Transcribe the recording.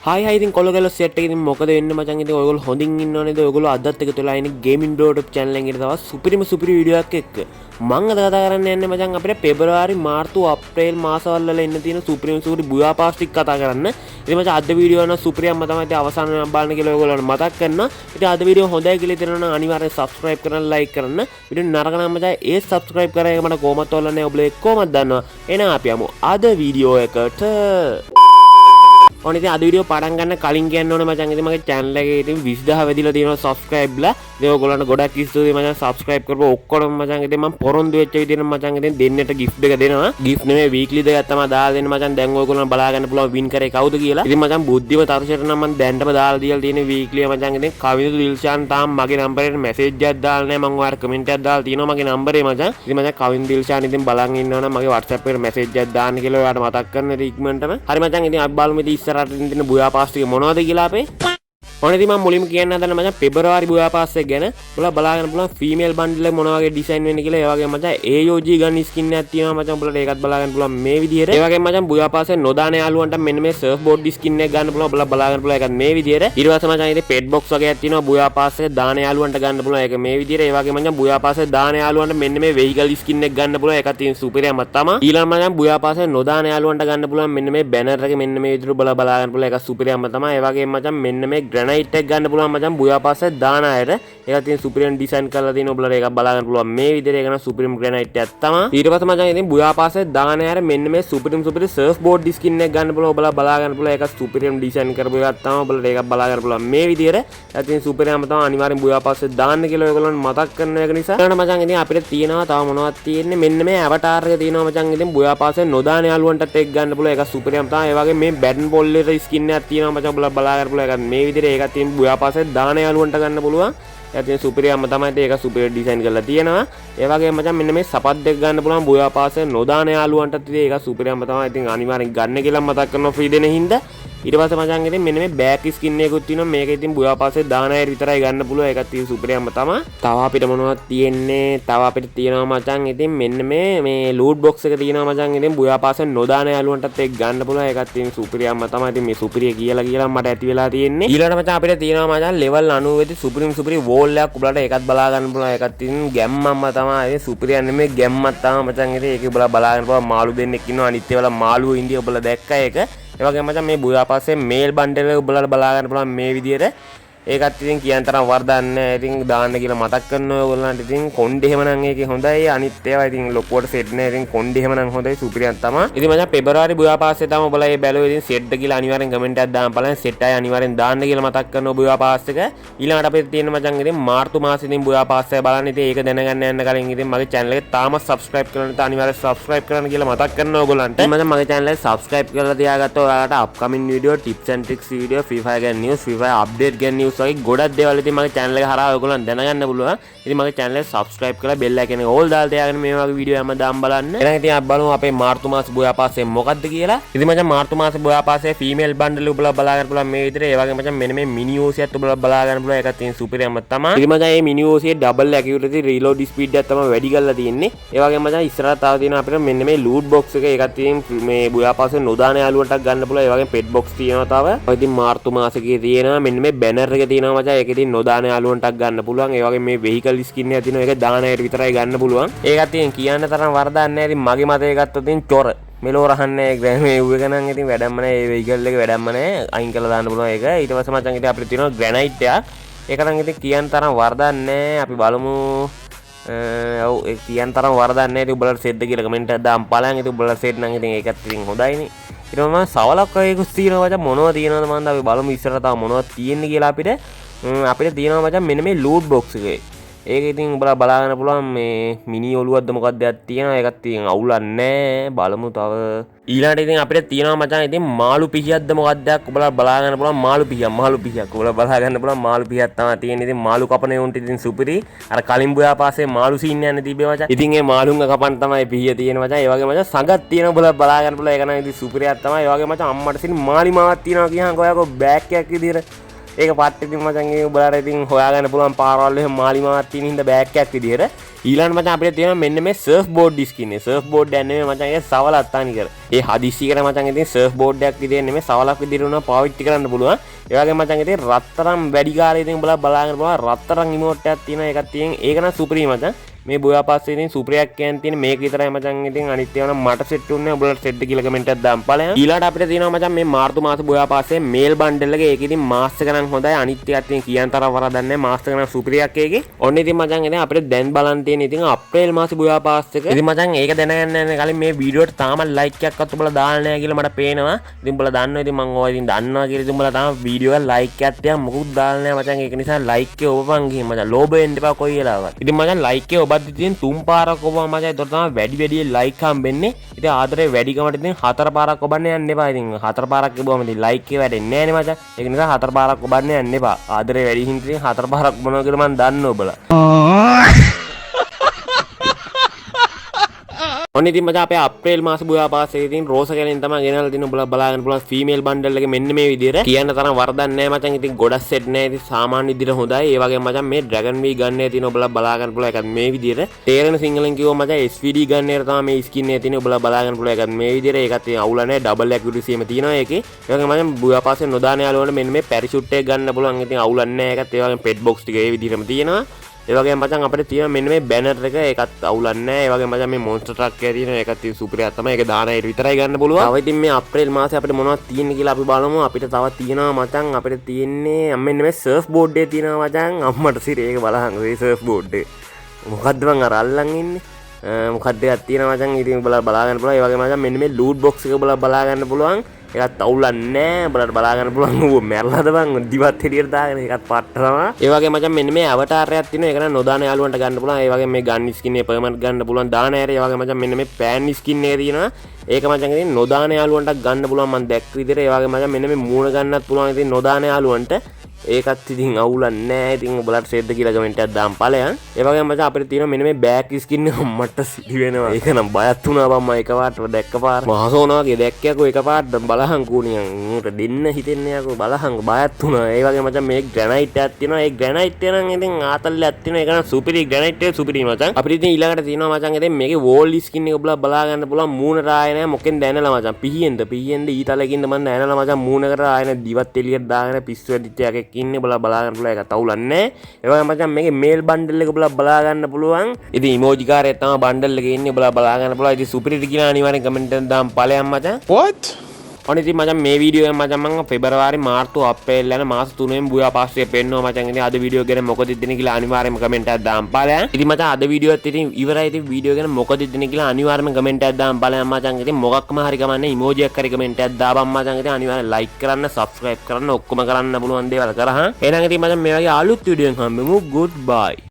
හයි ඉතින් කොල්ලගල සෙට් එකකින් මොකද වෙන්නේ මචං ඉතින් ඔයගොල්ලෝ හොඳින් ඉන්නවනේද ඔයගොල්ලෝ අදත් එකතු වෙලා ඉන්නේ ගේමින් බ්‍රෝ YouTube channel එකේ තවත් සුපිරි වීඩියෝ එකක් එක්ක මම අද කතා කරන්න යන්නේ මචං අපිට පෙබරවාරි මාර්තු අප්‍රේල් මාසවල වල එන්න තියෙන සුපිරි බුයා ටික කතා කරන්න. ඉතින් මචං අද වීඩියෝ එක සුපිරියම්ම තමයි ඉතින් අවසාන වෙනකම් බලන්න කියලා ඔයගොල්ලන්ට මතක් කරනවා. ඉතින් අද වීඩියෝ හොඳයි කියලා හිතනවා නම් අනිවාර්යෙන් subscribe කරන්න like කරන්න. වීඩියෝ නරක නම් මචං ඒ subscribe කරා එක මට කොහොමද ඔයාලනේ ඔබලා කොහොමද දන්නවා. එහෙනම් අපි යමු අද වීඩියෝ එකට. ඔනිතින් අද වීඩියෝ පටන් ගන්න කලින් කියන්න ඕනේ මචං ඉතින් මගේ channel එකේ ඉතින් 20000 වැදිලා තියෙනවා subscribe ලා. ඉතින් ඔයගොල්ලන්ට ගොඩක් ස්තුතියි මචං subscribe කරපුවා ඔක්කොම මචං ඉතින් මම පොරොන්දු වෙච්ච විදිහට මචං ඉතින් දෙන්නට gift එක දෙනවා. gift නෙමෙයි weekly දෙකක් තමයි දාලා දෙන්නේ මචං. දැන් ඔයගොල්ලන්ට බලා ගන්න පුළුවන් win කරේ කවුද කියලා. ඉතින් මචං බුද්ධිම තර්ෂයට නම් මම දැන්ටම දාලා දීලා තියෙන weekly මචං ඉතින් කවිඳු දිල්ෂාන් තාම මගේ number එකට message එකක් දාලා නැහැ. මම ඔයාලට comment එකක් දාලා තියෙනවා මගේ number එක මචං. ඉතින් මචං කවිඳු දිල්ෂාන් ඉතින් බලන් ඉන්නවනම් මගේ WhatsApp එකට message එකක් දාන්න කියලා ඔයාලට මතක් කරන්න ඉක්මනටම. හරි මචං ඉතින් අපි බලමු ඉතින් ඉස්සරහට ඉන්න බුයා පාස් ටික මොනවද කියලා අපේ. ඔනේ ඉතින් මම මුලින්ම කියන්න හදන මචං පෙබරවාරි බුයා පාස් එක ගැන. ඔයාලා බලාගෙන පුළුවන් ෆීමේල් බන්ඩල් එක මොන වගේ ඩිසයින් වෙන්නේ කියලා. ඒ වගේම මචං AOG ගන් ස්කින් එකක් තියෙනවා මචං. ඔයාලට ඒකත් බලාගෙන පුළුවන් මේ විදිහට. ඒ වගේම මචං බුයා පාස් එක නොදාන යාළුවන්ට මෙන්න මේ සර්ෆ් බෝඩ් ස්කින් එක ගන්න පුළුවන්. ඔයාලා බලාගෙන පුළුවන් ඒකත් මේ විදිහට. ඊට පස්සේ මචං ඉතින් පෙට් බොක්ස් වගේක් තියෙනවා බුයා පාස් එක දාන යාළුවන්ට ගන්න පුළුවන්. ඒක මේ විදිහට. ඒ වගේම මචං බුයා පාස් එක දාන යාළුවන්ට මෙන්න මේ වෙහිකල් ස්කින් එක ගන්න පුළුවන්. ඒකත් තියෙන සුපිරියම තමයි. ඊළඟ මචං බුයා පාස් එක නොදාන යාළුවන්ට ගන්න පුළුවන්. මෙන්න මේ බැනර් එක මෙන්න මේ විදිහට බලාගෙන පුළුවන්. ඒක සුපිරියම තමයි. ඒ වගේම මචං මෙන්න මේ ග්‍රැනයිට් එක ගන්න පුළුවන් මචං බුයා පාස් එක දාන අයට. ඒකත් තියෙන සුපිරියම් ඩිසයින් කරලා තියෙන ඔයාලා ඒක බලාගෙන පුළුවන් මේ විදිහට. ඒක නම් සුපිරියම් ග්‍රැනයිට් එකක් තමයි. ඊට පස්සේ මචං ඉතින් බුයා පාස් එක දාන අයට මෙන්න මේ සුපිරියම් සර්ෆ් බෝඩ් ස්කින් එක ගන්න පුළුවන්. ඔයාලා බලාගෙන පුළුවන්. ඒක සුපිරියම් ඩිසයින් කරපු එකක් තමයි. ඔයාලා ඒක බලාගෙන පුළුවන් මේ විදිහට. ඒකත් තියෙන සුපිරියම් තමයි. අනිවාර්යෙන් බුයා පාස් එක දාන්න කියලා ඔයගොල්ලන්ට මතක් කරන එක නිසා. ඊළඟ මචං ඉතින් අපිට තියෙනවා තව මොනවද තියෙන්නේ මෙන්න මේ අවතාර් එක තියෙනවා මචං. ඉතින් බුයා පාස් එක නොදාන යාළුවන්ටත් එක් ගන්න පුළුවන්. ඒක සුපිරියම් තමයි. ඒ වගේ මේ බැටන් බෝල් එකේ ස්කින් එකක් තියෙනවා මචං. ඔයාලා බලාගෙන පුළුවන්. ඒකත් මේ විදිහට. ඒකත් තියෙන බුයා පාස් එක දාන යාළුවන්ට ගන්න පුළුවන්. ඒකත් සුපිරියම්ම තමයි. ඒක සුපිරියම් ඩිසයින් කරලා තියෙනවා. ඒ වගේම මචං මෙන්න මේ සපත් දෙක ගන්න පුළුවන් බුයා පාස් එක නොදාන යාළුවන්ටත් ඉතින් ඒක සුපිරියම්ම තමයි. ඉතින් අනිවාර්යෙන් ගන්න කියලා මතක් කරනවා ෆ්‍රී දෙන හින්දා. ඊට පස්සේ මචං ඉතින් මෙන්න මේ බෑක් ස්කින් එකකුත් තියෙනවා. මේක ඉතින් බුයා පාස් එක දාන අය විතරයි ගන්න පුළුවන්. ඒකත් ඉතින් සුපිරියම්ම තමයි. තව අපිට මොනවද තියෙන්නේ? තව අපිට තියෙනවා මචං ඉතින් මෙන්න මේ ලූට් බොක්ස් එක තියෙනවා මචං. ඉතින් බුයා පාස් එක නොදාන යාළුවන්ටත් ඒක ගන්න පුළුවන්. ඒකත් ඉතින් සුපිරියම්ම තමයි. ඉතින් මේ සුපිරිය කියලා මට ඇති වෙලා තියෙන්නේ. ඊළඟට මචං අපිට තියෙනවා මචං level 90 දී සුපිරි වෝල් එකක් ඔයාලට ඒකත් බලා ගන්න පුළුවන්. ඒකත් ඉතින් ගැම්මම්ම තමයි. ඉතින් සුපිරියන් නෙමෙයි ගැම්මක් තමයි මචං. ඉතින් ඒක ඔයාලා බලා ගන්න පුළුවන්. මාළු දෙන්නෙක් ඉන්නවා. අනිත් ඒවාලා මාළුවෝ ඉන්දිය ඔයාලා දැක්කා ඒක. ඒ වගේම මචං මේ බුයා පාස් එකේ මේල් බන්ඩල් එක ඔයාලා බලා ගන්න පුළුවන් මේ විදිහට. ඒකත් ඉතින් කියන තරම් වර්ධන්නේ නැහැ. ඉතින් දාන්න කියලා මතක් කරනවා ඔයගොල්ලන්ට. ඉතින් කොණ්ඩේ එහෙම නම් ඒකේ හොඳයි. අනිත් ඒවා ඉතින් ලොකුවට සෙට් නැහැ. ඉතින් කොණ්ඩේ එහෙම නම් හොඳයි. සුපිරියක් තමයි. ඉතින් මචං පෙබරවාරි බුයා පාස් එක තමයි ඔයාලා මේ බැලුවේ. ඉතින් සෙට්ද කියලා අනිවාර්යෙන් කමෙන්ට් එකක් දාන්න බලන්න. සෙට් අය අනිවාර්යෙන් දාන්න කියලා මතක් කරනවා බුයා පාස් එක. ඊළඟට අපිට තියෙන මචං ඉතින් මාර්තු මාසෙ ඉතින් බුයා පාස් එක බලන්න. ඉතින් ඒක දැනගන්න යන්න කලින් ඉතින් මගේ channel එක තාම subscribe කරන්න නැත්නම් අනිවාර්යෙන් subscribe කරන්න කියලා මතක් කරනවා ඔයගොල්ලන්ට. ඉතින් මචං මගේ channel එක subscribe කරලා තියාගත්තා ඔයාලට upcoming video tips and tricks video Free Fire ගැන news Free Fire update ගැන news වගේ ගොඩක් දේවල් ඉතින් මගේ channel එක හරහා ඔයගොල්ලන් දැනගන්න පුළුවන්. ඉතින් මගේ channel එක subscribe කරලා bell icon එක all දාලා තියාගෙන මේ වගේ වීඩියෝ හැමදාම බලන්න. එහෙනම් ඉතින් අපි බලමු අපේ මාර්තු මාස බුයා පාස් එක මොකක්ද කියලා. ඉතින් මචං මාර්තු මාස බුයා පාස් එකේ female bundle ඔබලා බලා ගන්න පුළුවන් මේ විදිහට. ඒ වගේම මචං මෙන්න මේ mini OC එකත් ඔබලා බලා ගන්න පුළුවන්. ඒකත් තියෙන සුපිරියම්ම තමයි. ඉතින් මචං මේ mini OC එකේ double accuracy reload speed එකක් තමයි වැඩි කරලා තියෙන්නේ. ඒ වගේම මචං ඉස්සරහට තව තියෙනවා අපිට මෙන්න මේ loot box එක. ඒකත් තියෙන මේ බුයා පාස් එකේ නොදාන යාළුවන්ටත් ගන්න පුළුවන්. ඒ වගේම pet box තියෙනවා තව. ඉතින් මාර්තු මාසෙකේ තියෙනවා මෙන්න මේ banner එක තියෙනවා මචං. ඒක ඉතින් නොදාන යාළුවන්ටත් ගන්න පුළුවන්. ඒ වගේ මේ vehicle skin එක තියෙනවා. ඒක දාන අයට විතරයි ගන්න පුළුවන්. ඒකත් ඉතින් කියන්න තරම් වරදක් නැහැ. ඉතින් මගේ මතය ගත්තොත් ඉතින් චොර මෙලෝ රහන්නේ මේ ඌ එක නම් ඉතින් වැඩක්ම නැහැ. ඒ vehicle එක වැඩක්ම නැහැ. අයින් කරලා දාන්න පුළුවන් ඒක. ඊට පස්සේ මචං ඉතින් අපිට තියෙනවා granite එකක්. ඒක නම් ඉතින් කියන්න තරම් වරදක් නැහැ. අපි බලමු. ඔව් ඒ කියන්න තරම් වරදක් නැහැ. ඉතින් ඔයාලට සෙට් කියලා කමෙන්ට් එකක් දාන්න බලන්න. ඉතින් ඔයාලට සෙට් නම් ඉතින් ඒකත් ඉතින් හොඳයිනේ. ඊට පස්සේ මම සවලක් වගේකුත් තියෙනවා මචං. මොනවද තියෙනවද මන්ද අපි බලමු ඉස්සරහ තව මොනවද තියෙන්නේ කියලා අපිට තියෙනවා මචං මෙන්න මේ loot box එකේ. ඒක ඉතින් ඔයාලා බලාගන්න පුළුවන් මේ මිනි ඔලුවක්ද මොකක්ද එකක් තියෙනවා. ඒකත් ඉතින් අවුලක් නැහැ. බලමු තව. ඊළඟට ඉතින් අපිට තියෙනවා මචං ඉතින් මාළු පිහියක්ද මොකක්ද එකක් ඔයාලා බලාගන්න පුළුවන්. මාළු පිහියක් ඔයාලා බලාගන්න පුළුවන්. මාළු පිහියක් තමයි තියෙන්නේ. ඉතින් මාළු කපන උන්ට ඉතින් සුපිරි. අර කලින් බුයා පාසේ මාළු සීන් යන්නේ තිබ්බේ මචං. ඉතින් ඒ මාළුන්ව කපන්න තමයි පිහිය තියෙන්නේ මචං. ඒ වගේ මචං සංගත් තියෙනවා ඔයාලා බලාගන්න පුළුවන්. ඒක නම් ඉතින් සුපිරියක් තමයි. ඒ වගේ මචං අම්මට සින් මාළි මාවක් තියෙනවා කියහන් ඔයාලකෝ බෑග් එකක් විදියට ඒක පට්ට ඉතින් මචං ඒ ඔයාලට ඉතින් හොයාගන්න පුළුවන් පාරවල් එහෙම මාලි මාවත් තියෙන හින්දා බෑග් එකක් විදියට. ඊළඟ මචං අපිට තියෙනවා මෙන්න මේ සර්ෆ් බෝඩ් ස්කින් එක. සර්ෆ් බෝඩ් එක නෙමෙයි මචං ඒක සවලක් තානි කර. ඒ හදිස්සියකට මචං ඉතින් සර්ෆ් බෝඩ් එකක් විදියට නෙමෙයි සවලක් විදියට උනා පාවිච්චි කරන්න පුළුවන්. ඒ වගේම මචං ඉතින් රත්තරන් වැඩි කාලේ ඉතින් බලාගෙන පුළුවන් රත්තරන් ඉමෝට් එකක් තියෙනවා. ඒකක් තියෙන ඒක නම් සුපිරි මචං. මේ බොයා පාස්සේ ඉතින් සුපිරියක් කියන්න තියෙන මේක විතරයි මචං. ඉතින් අනිත් ඒවා නම් මට සෙට් උන්නේ ඔයාලට සෙට් කියලා කමෙන්ට් එකක් දාන්න ඵලයන්. ඊළඟට අපිට තියෙනවා මචං මේ මාර්තු මාස බොයා පාස්සේ මේල් බන්ඩල් එක. ඒක ඉතින් මාස් එක නම් හොඳයි. අනිත් එකත් ඉතින් කියන්න තරම් වරදක් නැහැ. මාස් එක නම් සුපිරියක් ඒකේ. ඔන්න ඉතින් මචං ඉතින් අපිට දැන් බලන්න තියෙන ඉතින් අප්‍රේල් මාසේ බොයා පාස් එක. ඉතින් මචං ඒක දැනගන්න යන කලින් මේ වීඩියෝට තාම ලයික් එකක්වත් ඔබලා දාලා නැහැ කියලා මට පේනවා. ඉතින් ඔබලා දන්නවා ඉතින් මම ඔය ඉතින් දන්නවා කියලා ඉතින් ඔබලා තාම වීඩියෝ එක ලයික් එකක් තියන් මොකුත් දාලා නැහැ මචං. ඒක නිසා ලයික් එක ඔබපන් ගිහින් මචං. ලෝභ වෙන්න එපා කොයි වෙලාවකවත්. ඉතින් මචං ලයික් එක ඔබත් ඉතින් 3 පාරක් ඔබම මචං. ඒතර තමයි වැඩි ලයික් හම්බෙන්නේ. ඉතින් ආදරේ වැඩිකමට ඉතින් 4 පාරක් ඔබන්න යන්න එපා. ඉතින් 4 පාරක් ඔබම ඉතින් ලයික් එක වැඩෙන්නේ නැහැ නේ මචං. ඒක නිසා 4 පාරක් ඔබන්න යන්න එපා. ආදරේ වැඩි හින්දා ඉතින් 4 පාරක් මොනවා කියලා මම දන්නවා ඔබලා. ඔන්න ඉතින් මචං අපේ අප්‍රේල් මාස බුයා පාස්සේ ඉතින් රෝස කැලෙන් තමයි ගෙනල්ලා තින ඔබලා බලාගෙන පුළුවන් ෆීමේල් බන්ඩල් එක මෙන්න මේ විදියට. කියන්න තරම් වරදක් නැහැ මචං. ඉතින් ගොඩක් සෙට් නැහැ. ඉතින් සාමාන්‍ය විදියට හොඳයි. ඒ වගේම මචං මේ ඩ්‍රැගන් වී ගන්න එක තියෙන ඔබලා බලාගෙන පුළුවන් එකත් මේ විදියට. තේරෙන සිංහලෙන් කිව්වොත් මචං SVD ගන්න එක තමයි මේ ස්කින් එක තියෙන ඔබලා බලාගෙන පුළුවන් එකත් මේ විදියට. ඒකත් ඉතින් අවුල නැහැ. ඩබල් ඇකියුරසි එකම තියෙනවා ඒකේ. ඒ වගේම මචං බුයා පාස්සේ නොදාන යාළුවන්ට මෙන්න මේ පැරිෂූට් එක ගන්න පුළුවන්. ඉතින් අවුලක් නැහැ ඒකත්. ඒ වගේම පෙට් බොක්ස් ටික ඒ විදිහටම තියෙනවා. ඒ වගේම මචං අපිට තියෙන මෙන්න මේ බැනර් එක ඒකත් අවුලක් නැහැ. ඒ වගේම මචං මේ මොන්ස්ටර් ට්‍රක් එක තියෙන ඒකත් ඉතින් සුපිරියක් තමයි. ඒක දාන අයට විතරයි ගන්න පුළුවන්. තව ඉතින් මේ අප්‍රේල් මාසේ අපිට මොනවද තියෙන්නේ කියලා අපි බලමු. අපිට තව තියෙනවා මචං. අපිට තියෙන්නේ මෙන්න මේ සර්ෆ් බෝඩ් එක තියෙනවා මචං. අම්මට සිරේ ඒක බලහන් මේ සර්ෆ් බෝඩ් එක. මොකද්ද මං අර අල්ලන් ඉන්නේ? මොකද්ද එකක් තියෙනවා මචං. ඉතින් ඔයාලා බලා ගන්න පුළුවන්. ඒ වගේම මචං මෙන්න මේ ලූට් බොක්ස් එක ඔයාලා බලා ගන්න පුළුවන්. ඒකත් අවුලක් නැහැ. ඔයාලට බලා ගන්න පුළුවන්. ඌ මැරලාද බං දිවත් හෙලියට දාගෙන ඒකත් පට්ට තමයි. ඒ වගේ මචං මෙන්න මේ අවතාරයක් තියෙනවා. ඒක නම් නොදාන යාළුවන්ට ගන්න පුළුවන්. ඒ වගේ මේ ගන් ස්කින් එක පර්මනන්ට් ගන්න පුළුවන්. දාන ඇරේ. ඒ වගේ මචං මෙන්න මේ පෑන් ස්කින් එක තියෙනවා. ඒක මචං ඉතින් නොදාන යාළුවන්ට ගන්න පුළුවන් මම දැක්ක විදිහට. ඒ වගේ මචං මෙන්න මේ මූණ ගන්නත් පුළුවන් ඉතින් නොදාන යාළුවන්ට. ඒකත් ඉතින් අවුලක් නැහැ. ඉතින් ඔයාලට සෙට් කියලා කමෙන්ට් එකක් දාන්න ඵලයන්. ඒ වගේම මචං අපිට තියෙනවා මෙන්න මේ බෑක් ස්කින් එක මට සිහි වෙනවා. ඒක නම් බයත් වුණා බම් මම එකපාරට දැක්කපාර. මහසෝනා වගේ දැක්කයකෝ එකපාරට බලහන් කෝණියන්. ඌට දෙන්න හිතෙන්නේ යකෝ බලහන් බයත් වුණා. ඒ වගේ මචං මේ ග්‍රැනයිට් එකක් තියෙනවා. ඒ ග්‍රැනයිට් එක නම් ඉතින් ආතල්ලයක් තියෙනවා. ඒක නම් සුපිරි ග්‍රැනයිට් එක සුපිරි මචං. අපිට ඉතින් ඊළඟට තියෙනවා මචං ඉතින් මේකේ වෝල් ස්කින් එක ඔබලා බලා ගන්න පුළුවන්. මූණට ආයේ නැහැ. මොකෙන් දැනලා මචං. පිහියෙන්ද ඊතලකින්ද මම දැනලා මචං මූණකට ආයේ දිවත් එළියට දාගෙන පිස්සු වැඩිච්ච එකක් ඉන්නේ. ඔබලා බලා ගන්න පුළුවන්. ඒක තවුලක් නැහැ. ඒ වගේම මචං මේකේ මේල් බන්ඩල් එක ඔබලා බලා ගන්න පුළුවන්. ඉතින් ඉමෝජි කාර්යය තමයි බන්ඩල් එකේ ඉන්නේ. ඔබලා බලා ගන්න පුළුවන්. ඉතින් සුපිරිද කියලා අනිවාර්යෙන් කමෙන්ට් එකෙන් දාන්න ඵලයන් මචං. What? ඔන්න ඉතින් මචං මේ වීඩියෝ එක මචං මම පෙබරවාරි මාර්තු අප්‍රේල් යන මාස 3 බුයා පාස්සේ පෙන්නවා මචං. ඉතින් අද වීඩියෝ ගැන මොකද ඉදින්නේ කියලා අනිවාර්යෙන්ම කමෙන්ට් එකක් දාන්න ඵලයන්. ඉතින් මචං අද වීඩියෝ එකත් ඉතින් ඉවරයි. ඉතින් වීඩියෝ ගැන මොකද ඉදින්නේ කියලා අනිවාර්යෙන්ම කමෙන්ට් එකක් දාන්න ඵලයන් මචං. ඉතින් මොකක්ම හරි කමන්නේ ඉමෝජියක් හරි කමෙන්ට් එකක් දාපන් මචං. ඉතින් අනිවාර්යෙන් ලයික් කරන්න, සබ්ස්ක්‍රයිබ් කරන්න ඔක්කොම කරන්න පුළුවන් දේවල් කරහන්. එහෙනම් ඉතින් මචං මේ වගේ අලුත් වීඩියෝ එකක් හම්බෙමු. good bye.